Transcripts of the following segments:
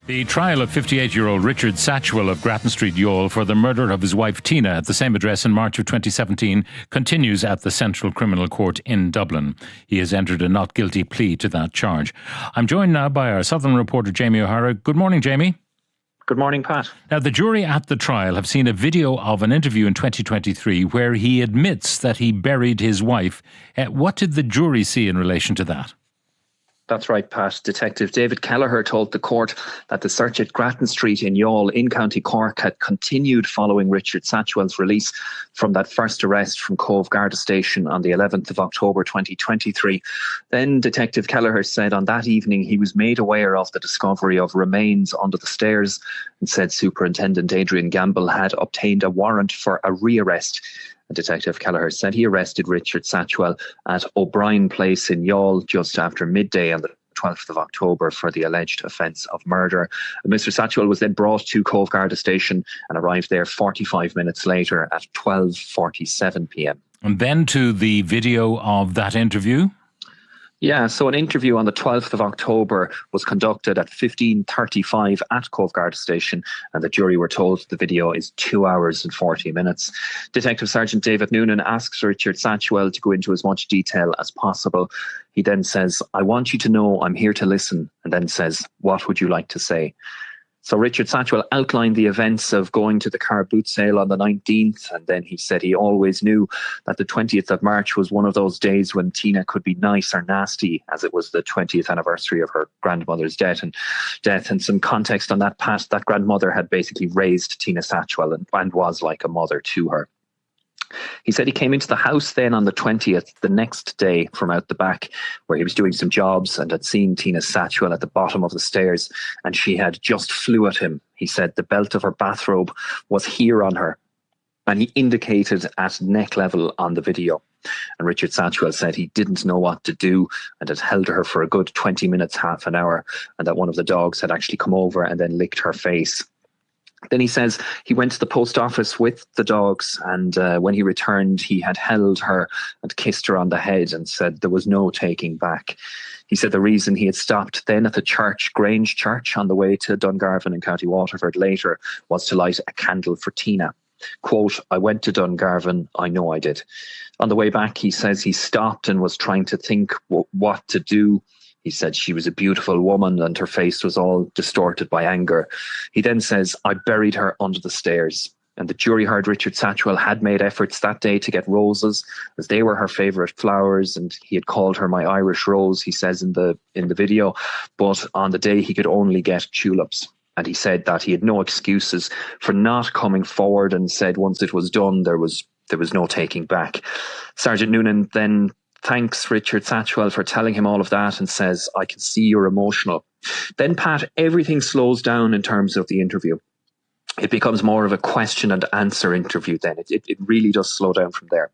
The trial of 58-year-old Richard Satchwell of Grattan Street, Youghal, for the murder of his wife Tina at the same address in March of 2017 continues at the Central Criminal Court in Dublin. He has entered a not guilty plea to that charge. I'm joined now by our Southern reporter Jamie O'Hara. Good morning, Jamie. Good morning, Pat. Now, the jury at the trial have seen a video of an interview in 2023 where he admits that he buried his wife. What did the jury see in relation to that? That's right, Pat. Detective David Kelleher told the court that the search at Grattan Street in Youghal in County Cork had continued following Richard Satchwell's release from that first arrest from Cove Garda Station on the 11th of October 2023. Then Detective Kelleher said on that evening he was made aware of the discovery of remains under the stairs and said Superintendent Adrian Gamble had obtained a warrant for a rearrest. Detective Kelleher said he arrested Richard Satchwell at O'Brien Place in Youghal just after midday on the 12th of October for the alleged offence of murder. Mr. Satchwell was then brought to Cove Garda Station and arrived there 45 minutes later at 12:47 p.m. And then to the video of that interview. Yeah, so an interview on the 12th of October was conducted at 15:35 at Cove Garda Station, and the jury were told the video is 2 hours and 40 minutes. Detective Sergeant David Noonan asks Richard Satchwell to go into as much detail as possible. He then says, "I want you to know I'm here to listen," and then says, "What would you like to say?" So Richard Satchwell outlined the events of going to the car boot sale on the 19th, and then he said he always knew that the 20th of March was one of those days when Tina could be nice or nasty, as it was the 20th anniversary of her grandmother's death. And some context on that past, that grandmother had basically raised Tina Satchwell and was like a mother to her. He said he came into the house then on the 20th, the next day, from out the back, where he was doing some jobs and had seen Tina Satchwell at the bottom of the stairs, and she had just flew at him. He said the belt of her bathrobe was here on her, and he indicated at neck level on the video. And Richard Satchwell said he didn't know what to do and had held her for a good 20 minutes, half an hour, and that one of the dogs had actually come over and then licked her face. Then he says he went to the post office with the dogs, and when he returned, he had held her and kissed her on the head and said there was no taking back. He said the reason he had stopped then at the church, Grange Church, on the way to Dungarvan in County Waterford later, was to light a candle for Tina. Quote, "I went to Dungarvan, I know I did." On the way back, he says he stopped and was trying to think what to do. He said she was a beautiful woman and her face was all distorted by anger. He then says, "I buried her under the stairs." And the jury heard Richard Satchwell had made efforts that day to get roses, as they were her favourite flowers, and he had called her my Irish rose, he says in the video. But on the day he could only get tulips. And he said that he had no excuses for not coming forward, and said once it was done, there was no taking back. Sergeant Noonan then thanks Richard Satchwell for telling him all of that and says, "I can see you're emotional." Then, Pat, everything slows down in terms of the interview. It becomes more of a question and answer interview then. It really does slow down from there.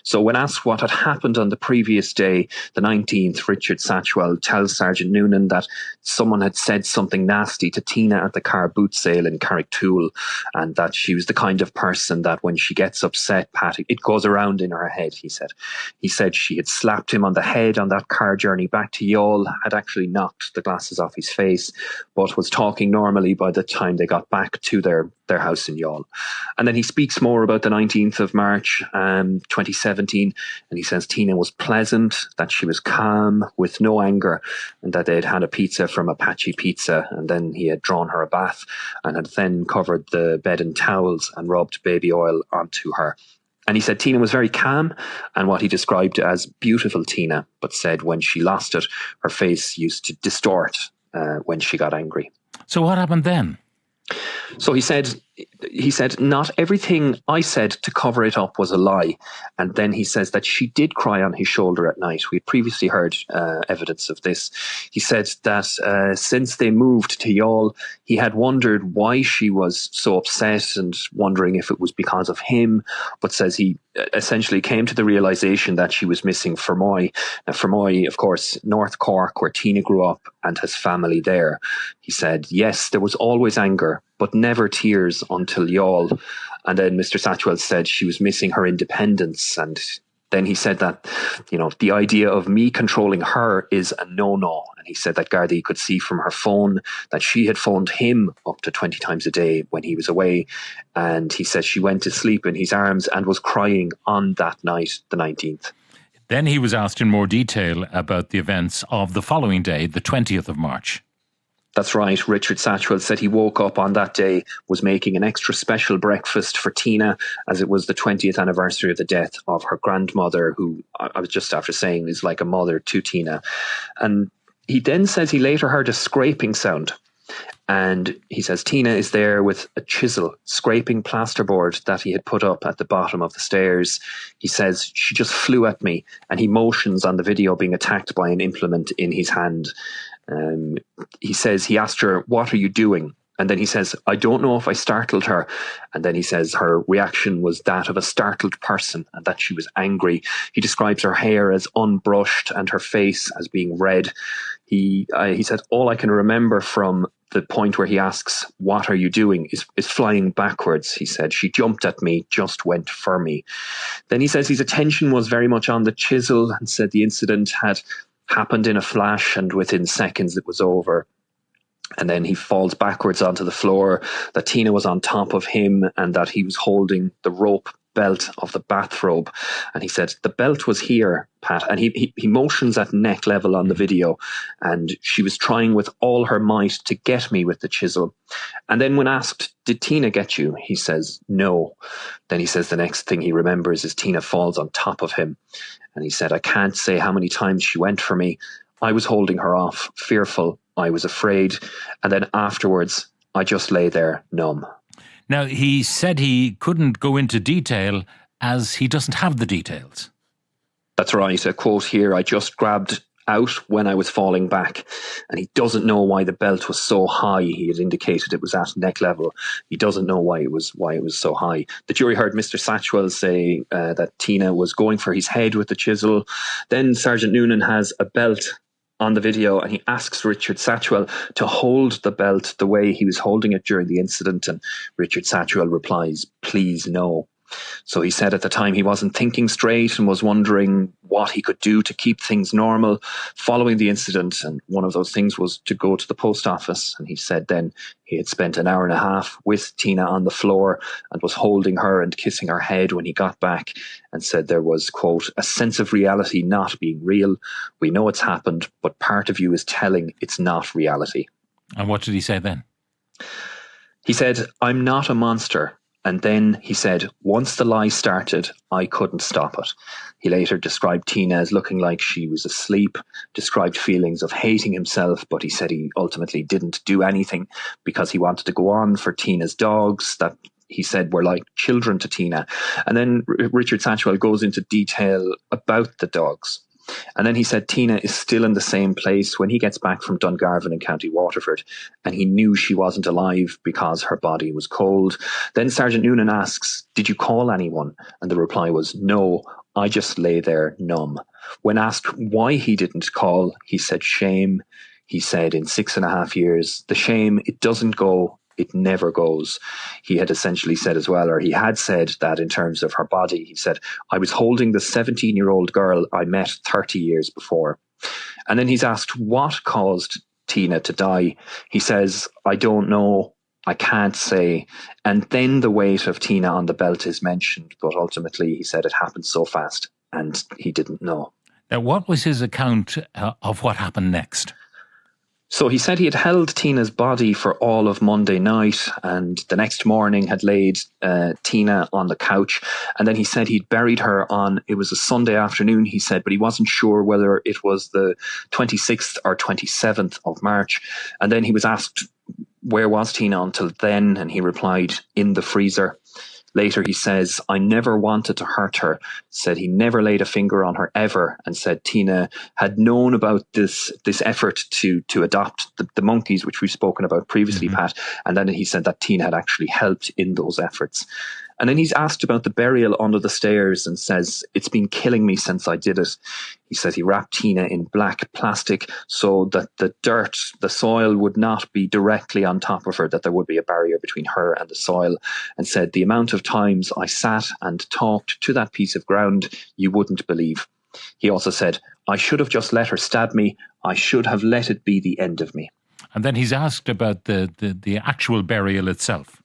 So when asked what had happened on the previous day, the 19th, Richard Satchwell tells Sergeant Noonan that someone had said something nasty to Tina at the car boot sale in Carricktool, and that she was the kind of person that when she gets upset, Pat, it goes around in her head, he said. He said she had slapped him on the head on that car journey back to Youghal, had actually knocked the glasses off his face, but was talking normally by the time they got back to their house in Youghal. And then he speaks more about the 19th of March, 2017, and he says Tina was pleasant, that she was calm, with no anger, and that they'd had a pizza from Apache Pizza, and then he had drawn her a bath and had then covered the bed in towels and rubbed baby oil onto her. And he said Tina was very calm and what he described as beautiful Tina, but said when she lost it, her face used to distort when she got angry. So what happened then? So he said, not everything I said to cover it up was a lie. And then he says that she did cry on his shoulder at night. We had previously heard evidence of this. He said that since they moved to Youghal, he had wondered why she was so upset and wondering if it was because of him, but says he essentially came to the realisation that she was missing Fermoy. Now, Fermoy, of course, North Cork, where Tina grew up and has family there. He said, yes, there was always anger, but never tears until Youghal. And then Mr. Satchwell said she was missing her independence, and Then he said that, the idea of me controlling her is a no-no. And he said that Gardaí could see from her phone that she had phoned him up to 20 times a day when he was away. And he says she went to sleep in his arms and was crying on that night, the 19th. Then he was asked in more detail about the events of the following day, the 20th of March. That's right. Richard Satchwell said he woke up on that day, was making an extra special breakfast for Tina, as it was the 20th anniversary of the death of her grandmother, who I was just after saying is like a mother to Tina. And he then says he later heard a scraping sound. And he says Tina is there with a chisel scraping plasterboard that he had put up at the bottom of the stairs. He says she just flew at me, and he motions on the video being attacked by an implement in his hand. He says he asked her, "What are you doing?" And then he says, "I don't know if I startled her." And then he says her reaction was that of a startled person and that she was angry. He describes her hair as unbrushed and her face as being red. He said, all I can remember from the point where he asks, "What are you doing?" is flying backwards. He said, "She jumped at me, just went for me." Then he says his attention was very much on the chisel and said the incident had happened in a flash and within seconds it was over. And then he falls backwards onto the floor, that Tina was on top of him and that he was holding the rope belt of the bathrobe. And he said, "The belt was here, Pat." And he motions at neck level on the video. And she was trying with all her might to get me with the chisel. And then when asked, "Did Tina get you?" he says, "No." Then he says the next thing he remembers is Tina falls on top of him. And he said, "I can't say how many times she went for me. I was holding her off, fearful. I was afraid. And then afterwards, I just lay there numb." Now, he said he couldn't go into detail as he doesn't have the details. That's right. A quote here, "I just grabbed out when I was falling back." And he doesn't know why the belt was so high. He had indicated it was at neck level. He doesn't know why it was so high. The jury heard Mr. Satchwell say that Tina was going for his head with the chisel. Then Sergeant Noonan has a belt on the video and he asks Richard Satchwell to hold the belt the way he was holding it during the incident. And Richard Satchwell replies, "Please no." So he said at the time he wasn't thinking straight and was wondering what he could do to keep things normal following the incident. And one of those things was to go to the post office. And he said then he had spent an hour and a half with Tina on the floor and was holding her and kissing her head when he got back, and said there was, quote, "a sense of reality not being real. We know it's happened, but part of you is telling it's not reality." And what did he say then? He said, "I'm not a monster." And then he said, "Once the lie started, I couldn't stop it." He later described Tina as looking like she was asleep, described feelings of hating himself, but he said he ultimately didn't do anything because he wanted to go on for Tina's dogs that he said were like children to Tina. And then Richard Satchwell goes into detail about the dogs. And then he said Tina is still in the same place when he gets back from Dungarvan in County Waterford, and he knew she wasn't alive because her body was cold. Then Sergeant Noonan asks, "Did you call anyone?" And the reply was, "No, I just lay there numb." When asked why he didn't call, he said shame. He said in 6.5 years, the shame, it doesn't go. It never goes. He had essentially said as well, or he had said that in terms of her body, he said, "I was holding the 17-year-old girl I met 30 years before." And then he's asked what caused Tina to die. He says, "I don't know. I can't say." And then the weight of Tina on the belt is mentioned, but ultimately he said it happened so fast and he didn't know. Now, what was his account of what happened next? So he said he had held Tina's body for all of Monday night, and the next morning had laid Tina on the couch. And then he said he'd buried her it was a Sunday afternoon, he said, but he wasn't sure whether it was the 26th or 27th of March. And then he was asked, where was Tina until then? And he replied, in the freezer. Later he says, "I never wanted to hurt her," said he never laid a finger on her ever, and said Tina had known about this effort to adopt the monkeys, which we've spoken about previously, Pat. And then he said that Tina had actually helped in those efforts. And then he's asked about the burial under the stairs and says, it's been killing me since I did it. He says he wrapped Tina in black plastic so that the dirt, the soil would not be directly on top of her, that there would be a barrier between her and the soil, and said, the amount of times I sat and talked to that piece of ground, you wouldn't believe. He also said, I should have just let her stab me. I should have let it be the end of me. And then he's asked about the actual burial itself.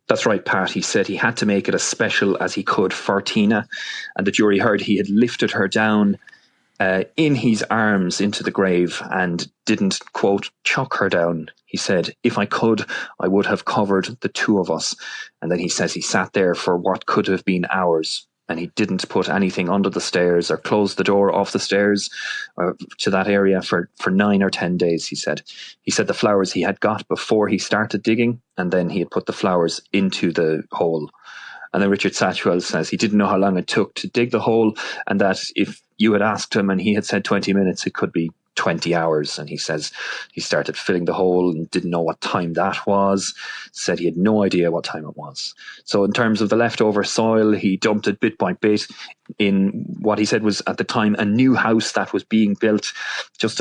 That's right, Pat. He said he had to make it as special as he could for Tina. And the jury heard he had lifted her down in his arms into the grave and didn't, quote, chuck her down. He said, if I could, I would have covered the two of us. And then he says he sat there for what could have been hours. And he didn't put anything under the stairs or close the door off the stairs to that area for 9 or 10 days, he said. He said the flowers he had got before he started digging, and then he had put the flowers into the hole. And then Richard Satchwell says he didn't know how long it took to dig the hole, and that if you had asked him and he had said 20 minutes, it could be 20 hours. And he says he started filling the hole and didn't know what time that was. Said he had no idea what time it was. So in terms of the leftover soil, he dumped it bit by bit in what he said was at the time a new house that was being built just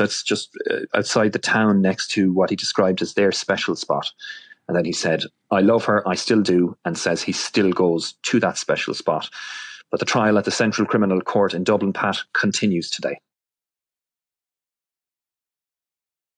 outside the town next to what he described as their special spot. And then he said, I love her, I still do, and says he still goes to that special spot. But the trial at the Central Criminal Court in Dublin, Pat, continues today.